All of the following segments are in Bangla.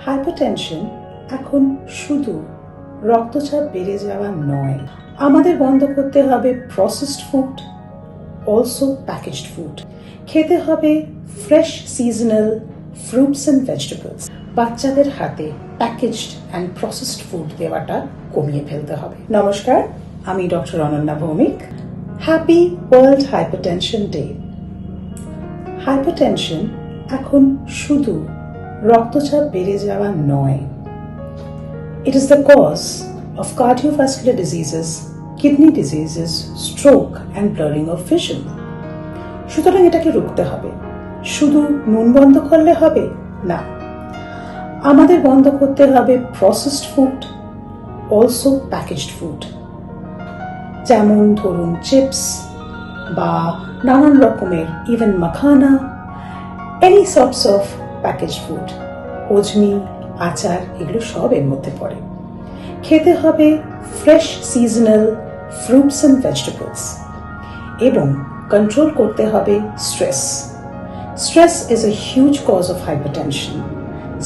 হাইপারটেনশন এখন শুধু রক্তচাপ বেড়ে যাওয়া নয়, আমাদের বন্ধ করতে হবে processed food, also packaged food. খেতে হবে fresh seasonal fruits and vegetables. বাচ্চাদের হাতে প্যাকেজড অ্যান্ড প্রসেসড ফুড দেওয়াটা কমিয়ে ফেলতে হবে। নমস্কার, আমি doctor Ananya Bhowmik. Happy world hypertension day. Hypertension এখন শুধু রক্তচাপ বেড়ে যাওয়া নয়, it is the cause of cardiovascular diseases, kidney diseases, stroke and blurring of vision. সুতরাং এটাকে রুখতে হবে। শুধু নুন বন্ধ করলে হবে না, আমাদের বন্ধ করতে হবে processed food, also packaged food. যেমন ধরুন চিপস বা নানান রকমের even makhana, any sorts of package food, ওজমি, আচার, এগুলো সব এর মধ্যে পড়ে। খেতে হবে fresh seasonal fruits and vegetables এবং কন্ট্রোল করতে হবে stress. Stress is a huge cause of hypertension.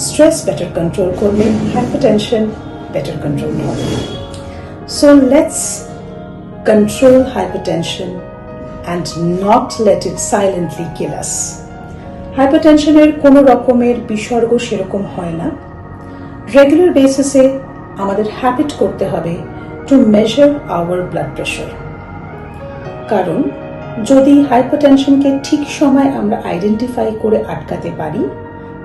Stress better control করলে হাইপারটেনশন বেটার কন্ট্রোল হবে। So let's control hypertension and not let it silently kill us. হাইপারটেনশনের কোনো রকমের বিসর্গ সেরকম হয় না। রেগুলার বেসিসে আমাদের হ্যাবিট করতে হবে to measure hour blood pressure. কারণ যদি হাইপারটেনশনকে ঠিক সময় আমরা আইডেন্টিফাই করে আটকাতে পারি,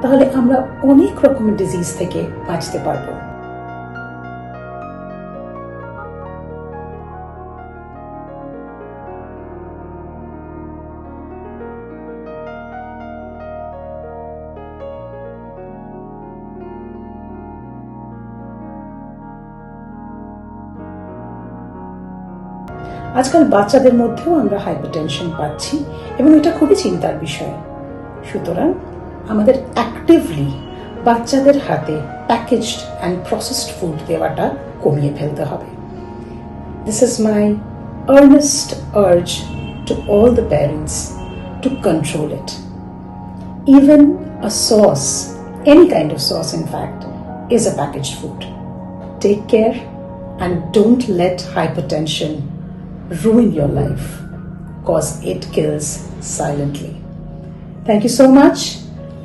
তাহলে আমরা অনেক রকমের ডিজিজ থেকে বাঁচতে পারবো। আজকাল বাচ্চাদের মধ্যেও আমরা হাইপারটেনশন পাচ্ছি এবং এটা খুবই চিন্তার বিষয়। সুতরাং আমাদের অ্যাক্টিভলি বাচ্চাদের হাতে প্যাকেজড অ্যান্ড প্রসেসড ফুড দেওয়াটা কমিয়ে ফেলতে হবে। This is my earnest urge to all the parents to control it. Even a sauce, any kind of sauce in fact, is a packaged food. Take care and don't let hypertension ruin your life, cause it kills silently. Thank you so much.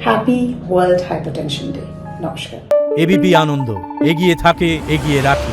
Happy World Hypertension Day. Namaskar. ABP Ananda এগিয়ে থাকে, এগিয়ে রাখে।